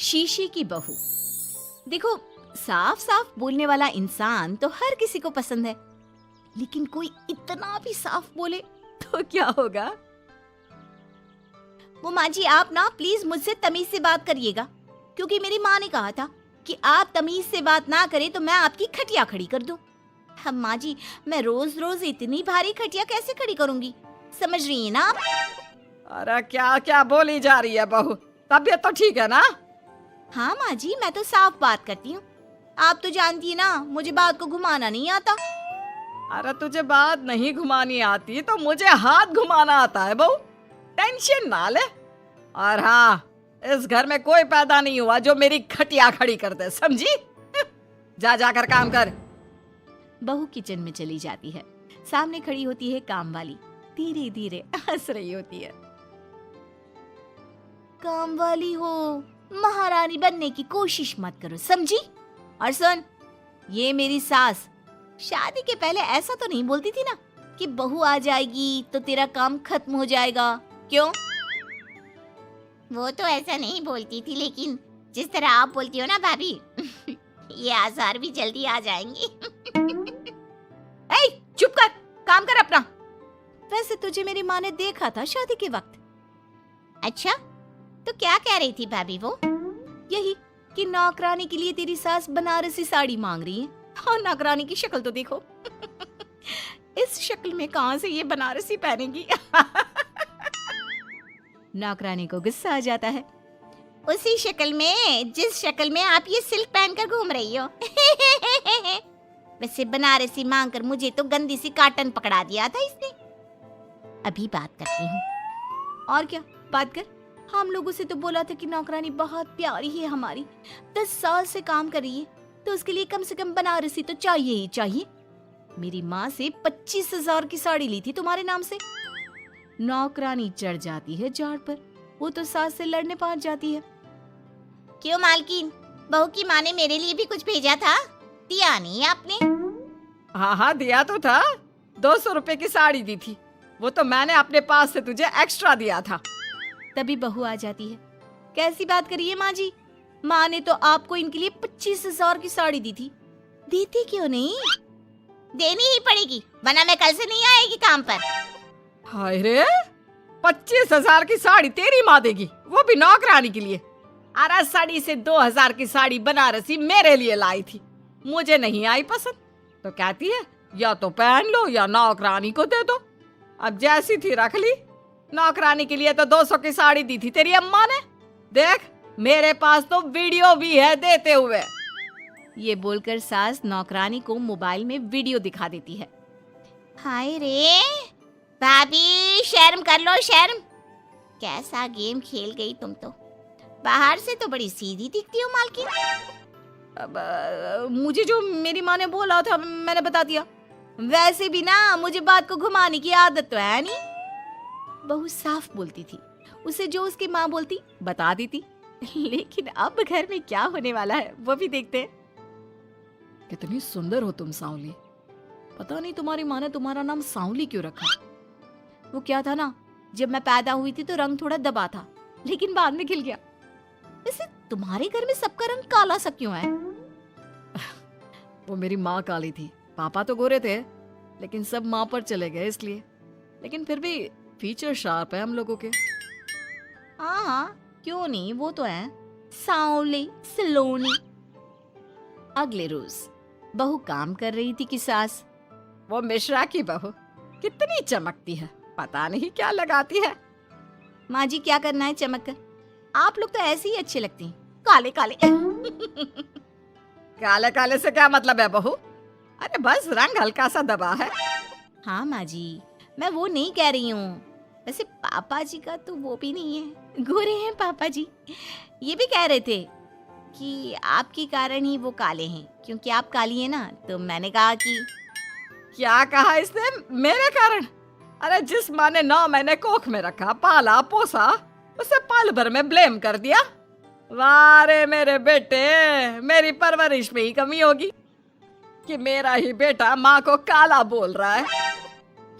शीशे की बहू। देखो, साफ साफ बोलने वाला इंसान तो हर किसी को पसंद है, लेकिन कोई इतना भी साफ बोले तो क्या होगा? वो माँ जी, आप ना प्लीज मुझसे तमीज से बात करिएगा, क्योंकि मेरी माँ ने कहा था कि आप तमीज से बात ना करें तो मैं आपकी खटिया खड़ी कर दूं। हम माँ जी, मैं रोज रोज इतनी भारी खटिया कैसे खड़ी करूंगी, समझ रही है ना आप? अरे क्या क्या बोली जा रही है बहू, तबीयत तो ठीक है ना? हाँ माँ जी, मैं तो साफ बात करती हूँ। आप तो जानती है ना, मुझे बात को घुमाना नहीं आता। अरे तुझे बात नहीं घुमानी आती तो मुझे हाथ घुमाना आता है बहू, टेंशन ना ले। और हाँ, इस घर में कोई पैदा नहीं हुआ जो मेरी खटिया खड़ी कर दे, समझी? जा जाकर काम कर। बहू किचन में चली जाती है। सामने खड़ी होती है काम वाली, धीरे धीरे हंस रही होती है। काम वाली हो, महारानी बनने की कोशिश मत करो, समझी? और सुन, ये मेरी सास शादी के पहले ऐसा तो नहीं बोलती थी ना कि बहू आ जाएगी तो तेरा काम खत्म हो जाएगा, क्यों? वो तो ऐसा नहीं बोलती थी, लेकिन जिस तरह आप बोलती हो ना भाभी, ये आसार भी जल्दी आ जाएंगे। ए, चुप कर, काम कर अपना। वैसे तुझे मेरी माँ ने देखा था शादी के वक्त। अच्छा, तो क्या कह रही थी भाभी वो? यही कि नौकरानी के लिए तेरी सास बनारसी साड़ी मांग रही है। और नौकरानी की शक्ल तो देखो। इस शक्ल में कहां से ये बनारसी पहनेगी? नौकरानी को गुस्सा आ जाता है। उसी शक्ल में जिस शक्ल में आप ये सिल्क पहनकर घूम रही हो। वैसे बनारसी मांगकर मुझे तो गंदी सी काटन पकड़ा दिया था इसने। अभी बात करती हूँ। और क्या बात कर? हम लोगों से तो बोला था कि नौकरानी बहुत प्यारी है हमारी, 10 साल से काम कर रही है, तो उसके लिए कम से कम बनारसी तो चाहिए ही चाहिए। मेरी माँ से 25,000 की साड़ी ली थी तुम्हारे नाम से। नौकरानी चढ़ जाती है झाड़ पर, वो तो सास से लड़ने पहुंच जाती है। क्यों मालकिन, बहू की माँ ने मेरे लिए भी कुछ भेजा था, दिया नहीं आपने? हाँ हाँ, दिया तो था, 200 रुपए की साड़ी दी थी, वो तो मैंने अपने पास से तुझे एक्स्ट्रा दिया था। तभी बहू आ जाती है। कैसी बात करिए माँ जी, माँ ने तो आपको इनके लिए 25,000 की साड़ी दी थी, देती क्यों नहीं? देनी ही पड़ेगी, वरना मैं कल से नहीं आएगी काम पर। हाय रे, 25,000 की साड़ी तेरी माँ देगी, वो भी नौकरानी के लिए? अरे साड़ी से 2,000 की साड़ी बनारसी मेरे लिए लाई थी, मुझे नहीं आई पसंद, तो कहती है या तो पहन लो या नौकरानी को दे दो। अब जैसी थी रख ली। नौकरानी के लिए तो 200 की साड़ी दी थी तेरी अम्मा ने, देख मेरे पास तो वीडियो भी है देते हुए। ये बोलकर सास नौकरानी को मोबाइल में वीडियो दिखा देती है। हाय रे भाभी, शर्म कर लो शर्म। कैसा गेम खेल गई तुम तो, बाहर से तो बड़ी सीधी दिखती हो मालकिन। मुझे जो मेरी माँ ने बोला था मैंने बता दिया। वैसे भी ना मुझे बात को घुमाने की आदत तो है नहीं। बहू साफ बोलती थी, उसे जो उसकी माँ बोलती बता देती। लेकिन अब घर में क्या होने वाला है वो भी देखते हैं। कितनी सुंदर हो तुम सांवली, पता नहीं तुम्हारी माँ ने तुम्हारा नाम सांवली क्यों रखा। वो क्या था ना, जब मैं पैदा हुई थी तो रंग थोड़ा दबा था, लेकिन बाद में खिल गया। वैसे तुम्हारे घर में सबका रंग काला सा क्यों है? वो मेरी माँ काली थी, पापा तो गोरे थे, लेकिन सब माँ पर चले गए इसलिए। लेकिन फिर भी फीचर शार्प है हम लोगों के। हाँ हाँ, क्यों नहीं, वो तो है सांवले सलोनी। अगले रोज बहू काम कर रही थी कि सास, वो मिश्रा की बहू कितनी चमकती है, पता नहीं क्या लगाती है। माँ जी क्या करना है चमक कर, आप लोग तो ऐसे ही अच्छे लगते हैं, काले काले। काले काले से क्या मतलब है बहू? अरे बस रंग हल्का सा दबा है। हाँ माँ जी, मैं वो नहीं कह रही हूँ। वैसे पापा जी का तो वो भी नहीं है, गोरे हैं पापा जी। ये भी कह रहे थे कि आपके कारण ही वो काले हैं, क्योंकि आप काली हैं ना, तो मैंने कहा कि। क्या कहा इसने मेरे कारण? अरे जिस माँ ने 9 महीने कोख में रखा, पाला पोसा, उसे पल भर में ब्लेम कर दिया। वाह रे मेरे बेटे, मेरी परवरिश में ही कमी होगी कि मेरा ही बेटा माँ को काला बोल रहा है।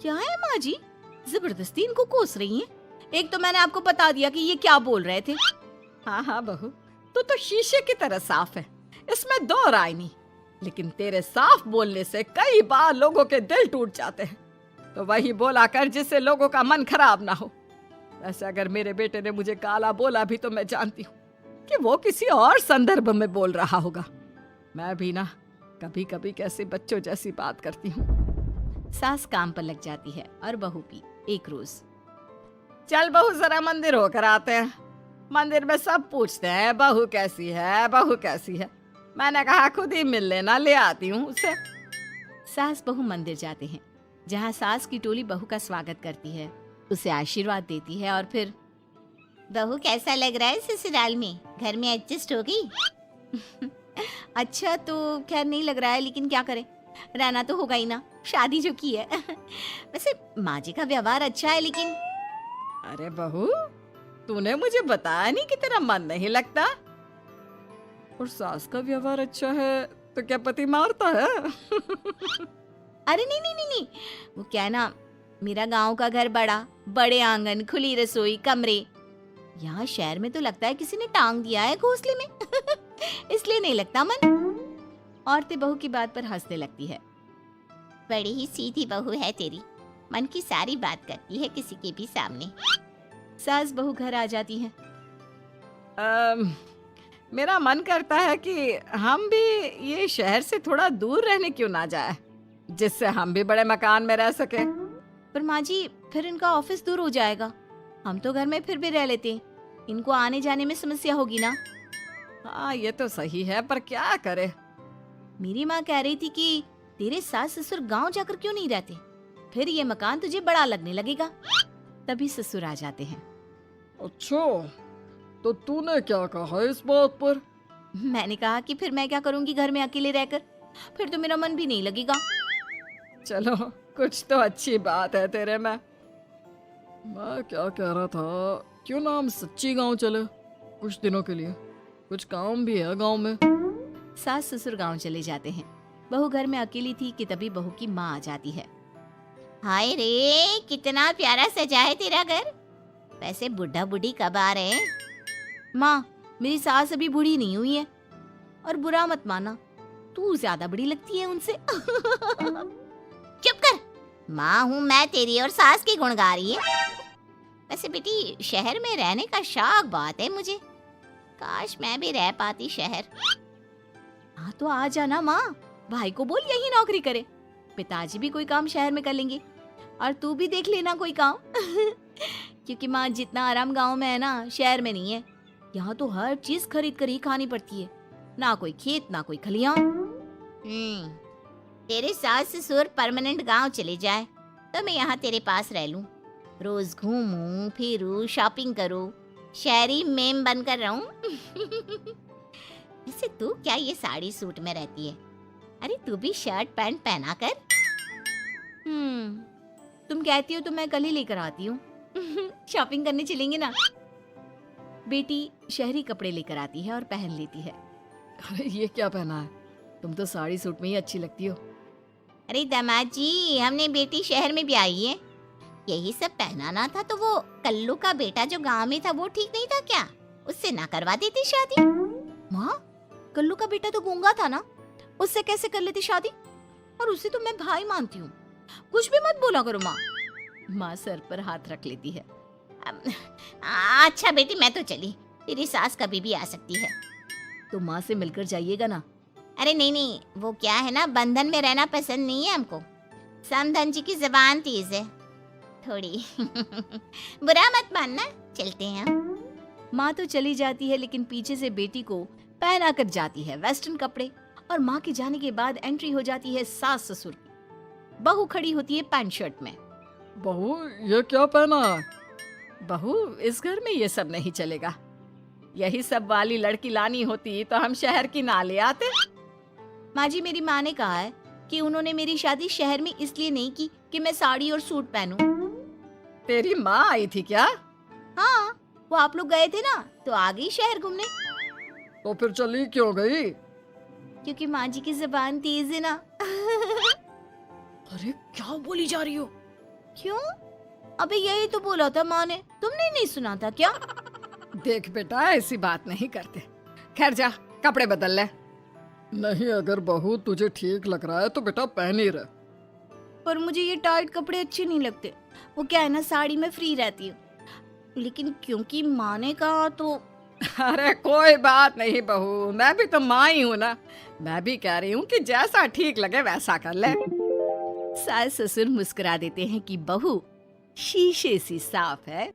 क्या है माँ जी, जबरदस्ती इनको कोस रही हैं? एक तो मैंने आपको बता दिया कि ये क्या बोल रहे थे। हाँ हाँ बहू, तू तो शीशे की तरह साफ है, इसमें दो राय नहीं। लेकिन तेरे साफ बोलने से कई बार लोगों के दिल टूट जाते हैं, तो वही बोला कर जिससे लोगों का मन खराब ना हो। वैसे अगर मेरे बेटे ने मुझे काला बोला भी तो मैं जानती हूँ कि वो किसी और संदर्भ में बोल रहा होगा। मैं भी ना कभी कभी कैसे बच्चों जैसी बात करती हूँ। सास काम पर लग जाती है और बहू भी एक रोज, चल बहू जरा मंदिर होकर आते हैं। मंदिर में सब पूछते हैं बहू कैसी है, बहू कैसी है। मैंने कहा खुद ही मिल लेना, ले आती हूँ उसे। सास बहू मंदिर जाते हैं, जहाँ सास की टोली बहू का स्वागत करती है, उसे आशीर्वाद देती है और फिर, बहू कैसा लग रहा है ससुराल में, घर में एडजस्ट हो गई? अच्छा तो खैर नहीं लग रहा है, लेकिन क्या करें, रहना तो होगा ही ना, शादी जो की है। वैसे माँ जी का व्यवहार अच्छा है, लेकिन अरे बहू, तूने मुझे बताया नहीं कि तेरा मन नहीं लगता। और सास का व्यवहार अच्छा है तो क्या पति मारता है? अरे नहीं नहीं नहीं नहीं, वो क्या है ना, मेरा गांव का घर बड़ा, बड़े आंगन, खुली रसोई, कमरे। यहाँ शहर में तो लगता है किसी ने टांग दिया है घोंसले में। इसलिए नहीं लगता मन। औरतें बहू की बात पर हंसने लगती है। बड़ी ही सीधी बहू है तेरी, मन की सारी बात करती है किसी के भी सामने। सास बहू घर आ जाती हैं। मेरा मन करता है कि हम भी ये शहर से थोड़ा दूर रहने क्यों ना जाए, जिससे हम भी बड़े मकान में रह सके। पर माँ जी, फिर इनका ऑफिस दूर हो जाएगा। हम तो घर में फिर भी रह लेते हैं, इनको आने जाने में समस्या होगी ना। हाँ ये तो सही है, पर क्या करे। मेरी माँ कह रही थी कि तेरे सास ससुर गांव जाकर क्यों नहीं रहते, फिर ये मकान तुझे बड़ा लगने लगेगा। तभी ससुर आ जाते हैं। अच्छा, तो तूने क्या कहा इस बात पर? मैंने कहा कि फिर मैं क्या करूंगी घर में अकेले रहकर, फिर तो मेरा मन भी नहीं लगेगा। चलो कुछ तो अच्छी बात है तेरे में। मैं क्या कह रहा था, क्यों ना हम सच्ची गांव चले कुछ दिनों के लिए, कुछ काम भी है गांव में। सास ससुर गांव चले जाते हैं। बहू घर में अकेली थी कि तभी बहू की माँ आ जाती है। हाय रे, कितना प्यारा सजा है तेरा घर। वैसे बुढ़ा बुढ़ी कब आ रहे हैं? माँ, मेरी सास अभी बूढ़ी नहीं हुई है, और बुरा मत माना, तू ज्यादा बड़ी लगती है उनसे। चुप कर, माँ हूँ मैं तेरी और सास की गुण गा रही है। वैसे बेटी, शहर में रहने का शौक बहुत है मुझे, काश मैं भी रह पाती शहर। हाँ तो आ जाना माँ, भाई को बोल यही नौकरी करे, पिताजी भी कोई काम शहर में कर लेंगे, और तू भी देख लेना कोई काम। क्योंकि माँ, जितना आराम गांव में है ना, शहर में नहीं है। यहाँ तो हर चीज खरीद कर ही खानी पड़ती है, ना कोई खेत ना कोई खलियान। तेरे सास ससुर परमानेंट गांव चले जाए तो मैं यहाँ तेरे पास रह लूं, रोज घूमूं फिरूं, शॉपिंग करूं, शहरी मेम बनकर रहूं। वैसे तू क्या ये साड़ी सूट में रहती है? अरे तू भी शर्ट पैंट पहना कर। तुम कहती हो तो मैं कल ही लेकर आती हूँ। शॉपिंग करने चलेंगे ना। बेटी शहरी कपड़े लेकर आती है और पहन लेती है। अरे ये क्या पहना है, तुम तो साड़ी सूट में ही अच्छी लगती हो। अरे दामाद जी, हमने बेटी शहर में भी आई है, यही सब पहनाना था। तो वो कल्लू का बेटा जो गांव में था वो ठीक नहीं था क्या? उससे ना करवा देती शादी? माँ, कल्लू का बेटा तो गूंगा था ना, उससे कैसे कर लेती शादी? और उसे तो मैं भाई मानती हूँ, कुछ भी मत बोला करो माँ। माँ सर पर हाथ रख लेती है। अच्छा बेटी, मैं तो चली, तेरी सास कभी भी आ सकती है। तो माँ से मिलकर जाइएगा ना। अरे नहीं नहीं, वो क्या है ना, बंधन में रहना पसंद नहीं है हमको। समधन जी की जबान तेज है थोड़ी। बुरा मत मानना, चलते हैं। माँ तो चली जाती है, लेकिन पीछे से बेटी को पहना कर जाती है वेस्टर्न कपड़े, और माँ के जाने के बाद एंट्री हो जाती है सास ससुर की। बहू खड़ी होती है पैंट शर्ट में। बहू ये क्या पहना है? बहू, इस घर में ये सब नहीं चलेगा, यही सब वाली लड़की लानी होती तो हम शहर की ना ले आते। माँ जी, मेरी माँ ने कहा है कि उन्होंने मेरी शादी शहर में इसलिए नहीं की कि मैं साड़ी और सूट पहनूं। तेरी माँ आई थी क्या? हाँ, वो आप लोग गए थे ना तो आ गई शहर घूमने। तो फिर चली क्यों गई? क्योंकि माँ जी की जुबान तेज है ना। अरे क्या बोली जा रही हो? क्यों? अबे यही तो बोला था माँ ने, तुमने नहीं सुना था क्या? देख बेटा, ऐसी बात नहीं करते, खैर जा कपड़े बदल ले। नहीं, अगर बहू तुझे ठीक लग रहा है तो बेटा पहन ही रहे। पर मुझे ये टाइट कपड़े अच्छे नहीं लगते। वो क्या है ना, साड़ी में फ्री रहती हूँ, लेकिन क्योंकि माँ ने कहा तो। अरे कोई बात नहीं बहू, मैं भी तो माँ ही हूँ ना। मैं भी कह रही हूँ कि जैसा ठीक लगे वैसा कर ले। सास ससुर मुस्कुरा देते हैं कि बहू शीशे सी साफ है।